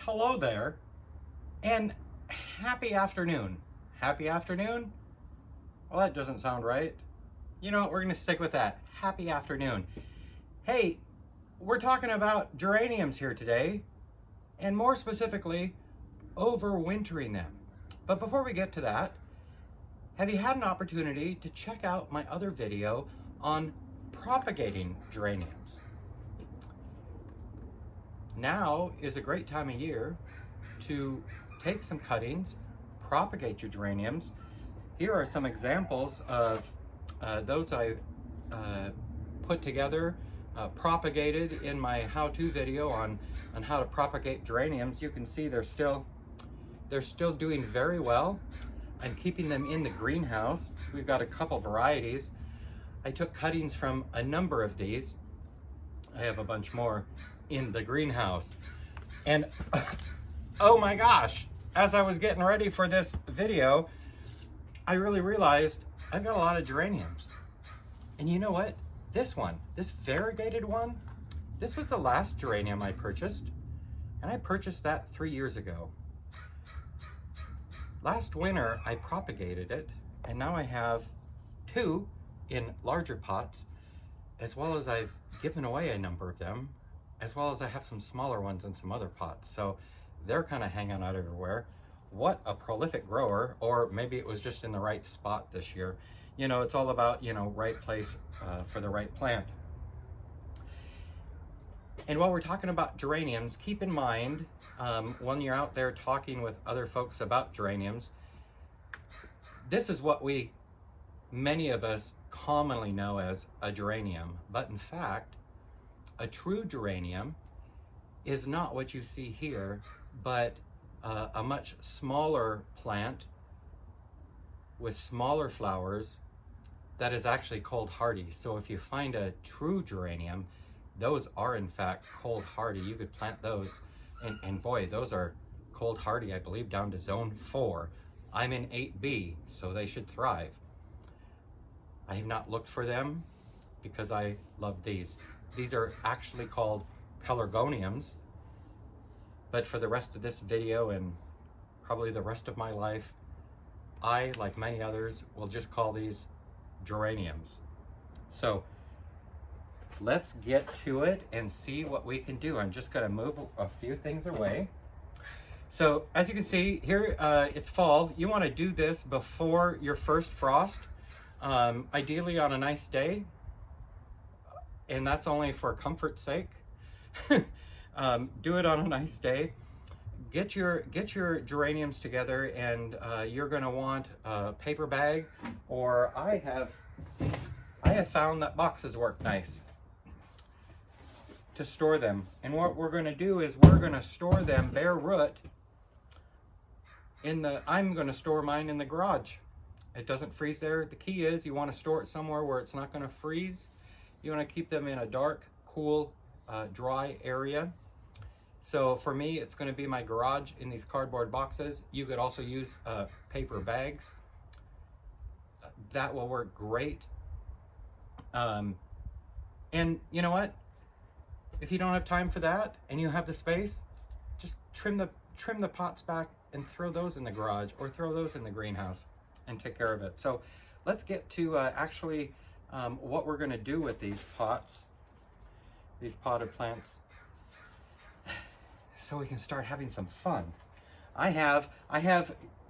hello there, and happy afternoon. Happy afternoon? Well, that doesn't sound right. You know what, we're gonna stick with that. Happy afternoon. Hey, we're talking about geraniums here today, and more specifically, overwintering them. But before we get to that, have you had an opportunity to check out my other video on propagating geraniums? Now is a great time of year to take some cuttings, propagate your geraniums. Here are some examples of those I put together, propagated in my how-to video on how to propagate geraniums. You can see they're still doing very well. I'm keeping them in the greenhouse. We've got a couple varieties. I took cuttings from a number of these. I have a bunch more in the greenhouse. And oh my gosh, as I was getting ready for this video, I really realized I've got a lot of geraniums. And you know what? This variegated one, this was the last geranium I purchased. And I purchased that 3 years ago. Last winter, I propagated it, and now I have 2 in larger pots, as well as I've given away a number of them, as well as I have some smaller ones in some other pots. So they're kind of hanging out everywhere. What a prolific grower, or maybe it was just in the right spot this year. You know, it's all about, right place for the right plant. And while we're talking about geraniums, keep in mind, when you're out there talking with other folks about geraniums, this is what many of us commonly know as a geranium. But in fact, a true geranium is not what you see here, but a much smaller plant with smaller flowers that is actually cold hardy. So if you find a true geranium, those are in fact cold hardy. You could plant those, and boy, those are cold hardy, I believe, down to zone 4. I'm in 8B, so they should thrive. I have not looked for them because I love these. These are actually called pelargoniums, but for the rest of this video and probably the rest of my life, I, like many others, will just call these geraniums. So let's get to it and see what we can do. I'm just going to move a few things away. So as you can see here, it's fall. You want to do this before your first frost, ideally on a nice day, and that's only for comfort's sake. Do it on a nice day. Get your geraniums together, and you're going to want a paper bag, or I have found that boxes work nice to store them. And what we're going to do is we're going to store them bare root I'm going to store mine in the garage. It doesn't freeze there. The key is you want to store it somewhere where it's not going to freeze. You want to keep them in a dark, cool, dry area. So for me, it's going to be my garage in these cardboard boxes. You could also use paper bags. That will work great. And you know what? If you don't have time for that and you have the space, just trim the pots back and throw those in the garage or throw those in the greenhouse and take care of it. So let's get to actually what we're going to do with these pots, these potted plants, so we can start having some fun. I have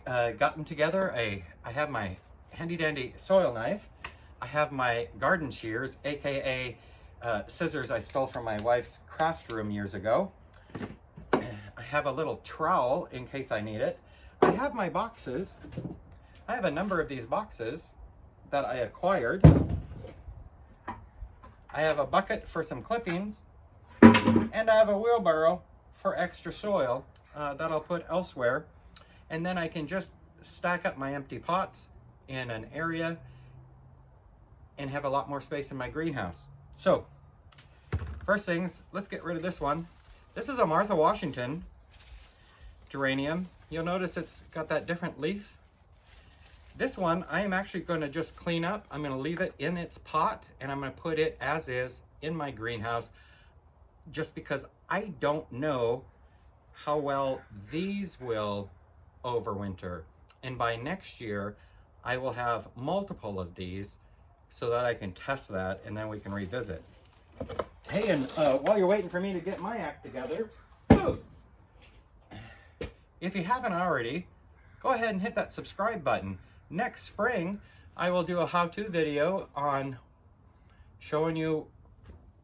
gotten together I have my handy dandy soil knife. I have my garden shears, aka scissors I stole from my wife's craft room years ago. I have a little trowel in case I need it. I have my boxes. I have a number of these boxes that I acquired. I have a bucket for some clippings, and I have a wheelbarrow for extra soil that I'll put elsewhere. And then I can just stack up my empty pots in an area and have a lot more space in my greenhouse. So first things, let's get rid of this one. This is a Martha Washington geranium. You'll notice it's got that different leaf. This one I am actually going to just clean up. I'm going to leave it in its pot, and I'm going to put it as is in my greenhouse, just because I don't know how well these will overwinter. And by next year, I will have multiple of these so that I can test that, and then we can revisit. Hey, and while you're waiting for me to get my act together, if you haven't already, go ahead and hit that subscribe button. Next spring, I will do a how-to video on showing you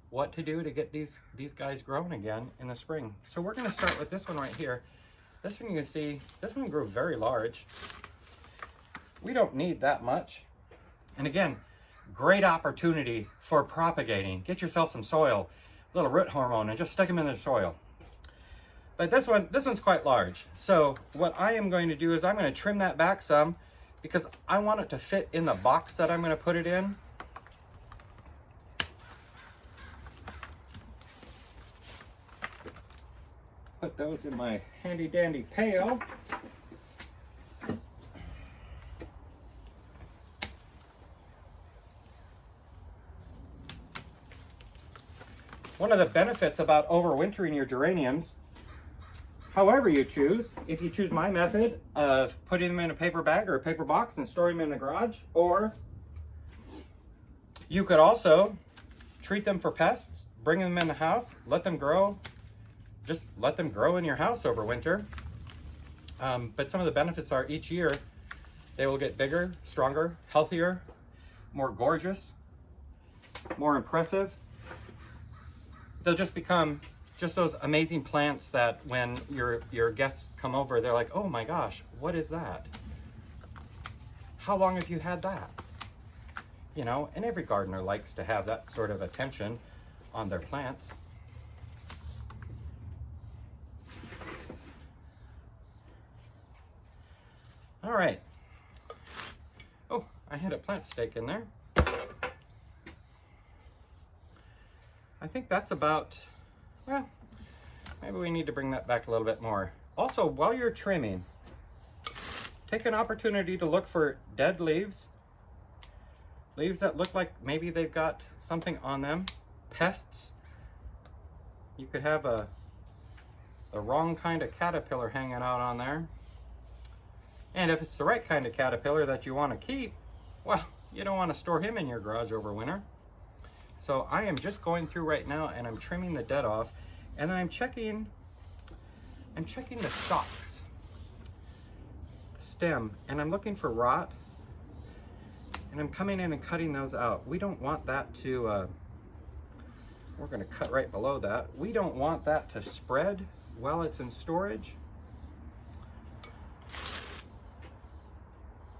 what to do to get these guys growing again in the spring. So we're gonna start with this one right here. This one you can see, this one grew very large. We don't need that much. And again, great opportunity for propagating. Get yourself some soil, a little root hormone, and just stick them in the soil. But this one's quite large. So what I am going to do is I'm going to trim that back some because I want it to fit in the box that I'm going to put it in. Put those in my handy dandy pail. One of the benefits about overwintering your geraniums, however you choose, if you choose my method of putting them in a paper bag or a paper box and storing them in the garage, or you could also treat them for pests, bring them in the house, let them grow, just let them grow in your house over winter. But some of the benefits are each year they will get bigger, stronger, healthier, more gorgeous, more impressive. They'll just become just those amazing plants that when your guests come over, they're like, oh my gosh, what is that? How long have you had that? You know, and every gardener likes to have that sort of attention on their plants. All right. Oh, I had a plant stake in there. I think that's about, well, maybe we need to bring that back a little bit more. Also, while you're trimming, take an opportunity to look for dead leaves. Leaves that look like maybe they've got something on them. Pests. You could have the wrong kind of caterpillar hanging out on there. And if it's the right kind of caterpillar that you want to keep, well, you don't want to store him in your garage over winter. So I am just going through right now and I'm trimming the dead off, and then I'm checking the stalks, the stem, and I'm looking for rot, and I'm coming in and cutting those out. We don't want that to, we're going to cut right below that. We don't want that to spread while it's in storage.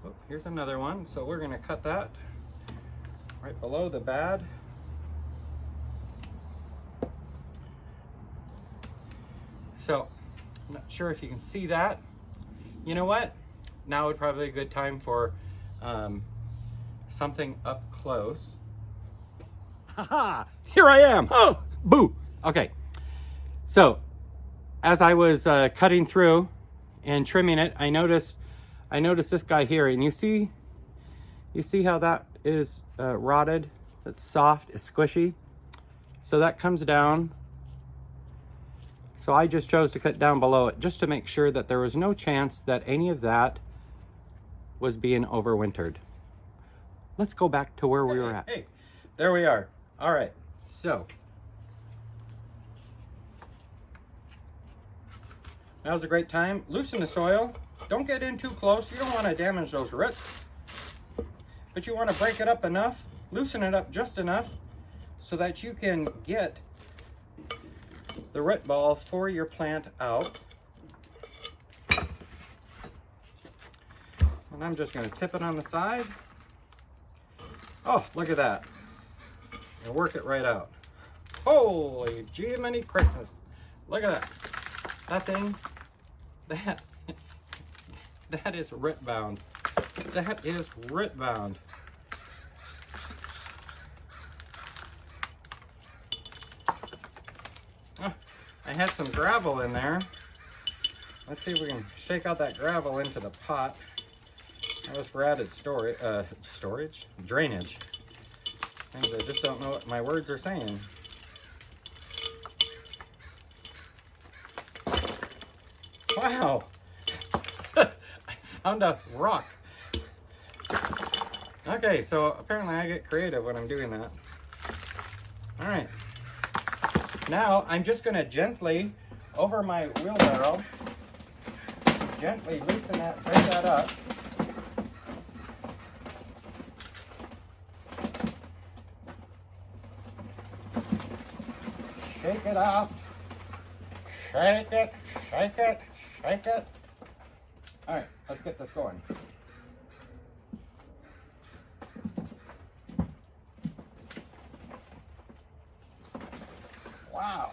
Oh, here's another one. So we're going to cut that right below the bad. So, I'm not sure if you can see that. You know what? Now would probably be a good time for something up close. Haha! Here I am! Oh, boo! Okay, so as I was cutting through and trimming it, I noticed this guy here, and you see how that is rotted? It's soft, it's squishy. So that comes down. So I just chose to cut down below it just to make sure that there was no chance that any of that was being overwintered. Let's go back to where we were at. Hey, there we are. All right, so now's a great time. Loosen the soil. Don't get in too close. You don't want to damage those roots, but you want to break it up enough, loosen it up just enough so that you can get the root ball for your plant out. And I'm just going to tip it on the side. Oh, look at that. And work it right out. Holy Jiminy Christmas. Look at that. That thing, that is root bound. That is root bound. Oh, I had some gravel in there. Let's see if we can shake out that gravel into the pot. That was for added drainage. Things I just don't know what my words are saying. Wow. I found a rock. Okay, so apparently I get creative when I'm doing that. All right. Now I'm just going to gently, over my wheelbarrow, gently loosen that, break that up. Shake it out. Shake it, shake it, shake it. All right, let's get this going. Wow.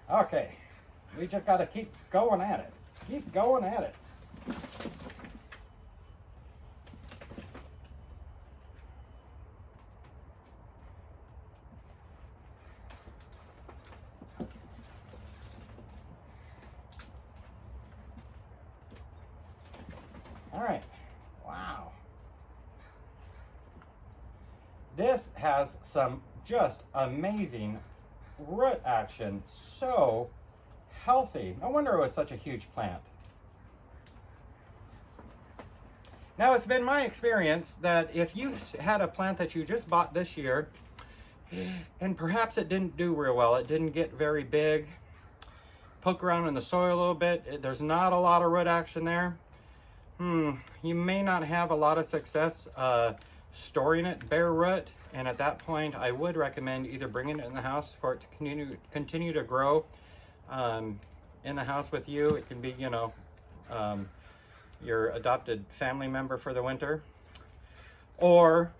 Okay, we just got to keep going at it. Keep going at it. All right. Wow. This has some just amazing root action. So healthy. No wonder it was such a huge plant. Now, it's been my experience that if you had a plant that you just bought this year, and perhaps it didn't do real well, it didn't get very big, poke around in the soil a little bit, there's not a lot of root action there, you may not have a lot of success storing it bare root, and at that point I would recommend either bringing it in the house for it to continue to grow in the house with you. It can be, you know, your adopted family member for the winter, or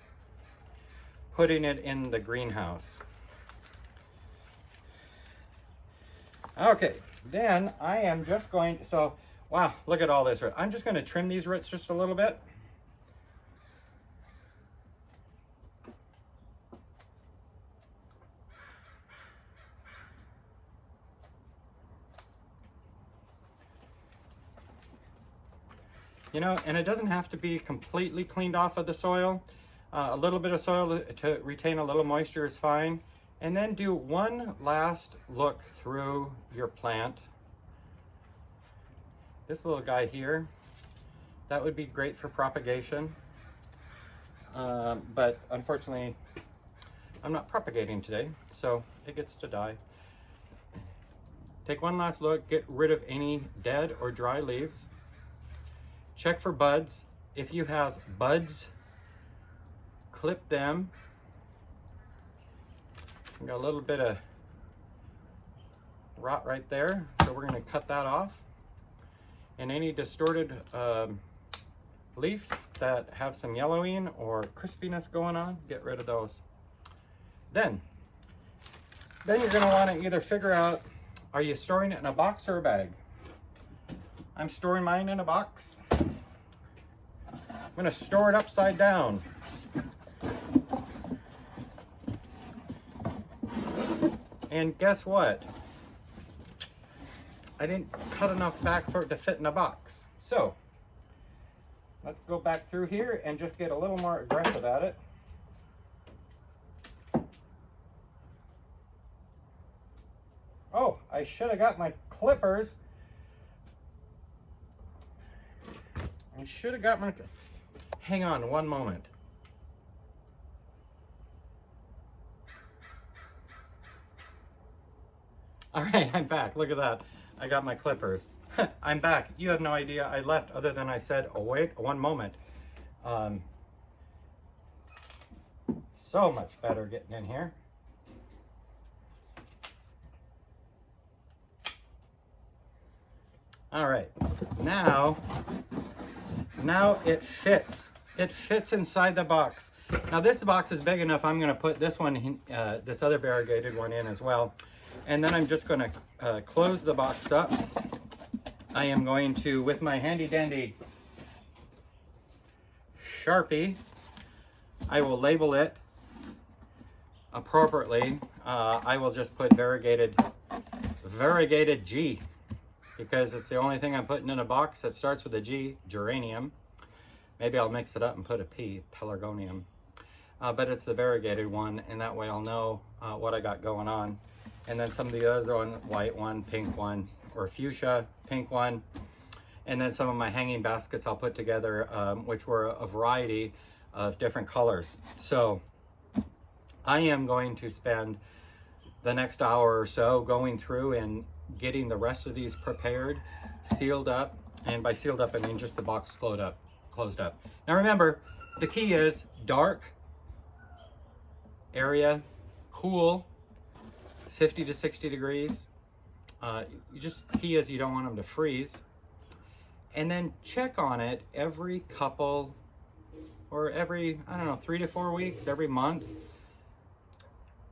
putting it in the greenhouse. Okay, then I am just going to, so wow, look at all this root. I'm just going to trim these roots just a little bit. You know, and it doesn't have to be completely cleaned off of the soil. A little bit of soil to retain a little moisture is fine. And then do one last look through your plant. This little guy here, that would be great for propagation. But unfortunately, I'm not propagating today, so it gets to die. Take one last look, get rid of any dead or dry leaves. Check for buds. If you have buds, clip them. We got a little bit of rot right there, so we're going to cut that off. And any distorted leaves that have some yellowing or crispiness going on, get rid of those. Then you're going to want to either figure out, are you storing it in a box or a bag? I'm storing mine in a box. I'm going to store it upside down. And guess what? I didn't cut enough back for it to fit in a box. So let's go back through here and just get a little more aggressive at it. Oh, I should have got my clippers. Hang on one moment. All right, I'm back. Look at that. I got my clippers. I'm back. You have no idea I left other than I said, oh, wait, one moment. So much better getting in here. All right, now it fits. It fits inside the box. Now this box is big enough, I'm gonna put this one, this other variegated one in as well. And then I'm just gonna close the box up. I am going to, with my handy dandy Sharpie, I will label it appropriately. I will just put variegated G, because it's the only thing I'm putting in a box that starts with a G, geranium. Maybe I'll mix it up and put a P, pelargonium. But it's the variegated one, and that way I'll know what I got going on. and then some of the other one, white one, pink one, or fuchsia, pink one. And then some of my hanging baskets I'll put together, which were a variety of different colors. So I am going to spend the next hour or so going through and getting the rest of these prepared, sealed up. And by sealed up, I mean just the box closed up. Now remember, the key is dark area, cool, 50 to 60 degrees. Key is you don't want them to freeze. And then check on it every couple, or every, I don't know, 3 to 4 weeks, every month.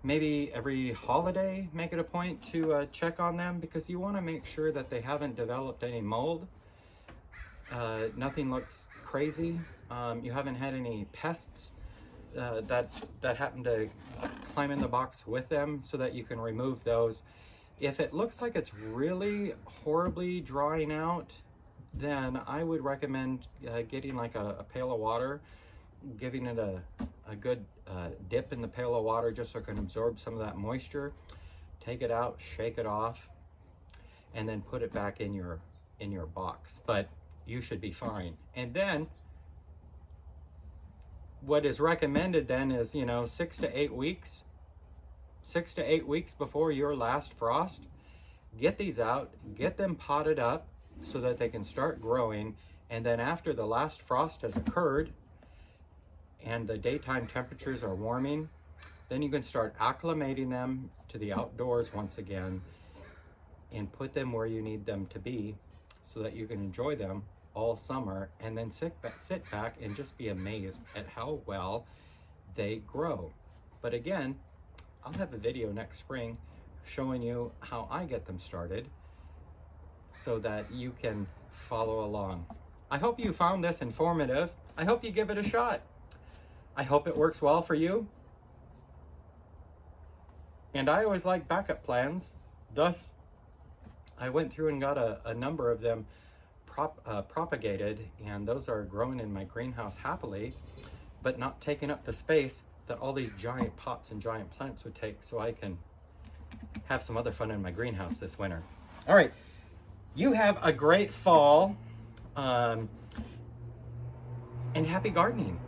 Maybe every holiday, make it a point to check on them, because you want to make sure that they haven't developed any mold. Nothing looks crazy. You haven't had any pests that happen to climb in the box with them, so that you can remove those. If it looks like it's really horribly drying out, then I would recommend getting like a pail of water, giving it a good dip in the pail of water just so it can absorb some of that moisture. Take it out, shake it off, and then put it back in your box. But you should be fine. And then what is recommended then is, 6 to 8 weeks. 6 to 8 weeks before your last frost, get these out, get them potted up so that they can start growing. And then after the last frost has occurred and the daytime temperatures are warming, then you can start acclimating them to the outdoors once again and put them where you need them to be so that you can enjoy them all summer, and then sit back and just be amazed at how well they grow. But again, I'll have a video next spring showing you how I get them started so that you can follow along. I hope you found this informative. I hope you give it a shot. I hope it works well for you. And I always like backup plans. Thus, I went through and got a number of them propagated, and those are growing in my greenhouse happily, but not taking up the space that all these giant pots and giant plants would take, so I can have some other fun in my greenhouse this winter. All right, you have a great fall, and happy gardening.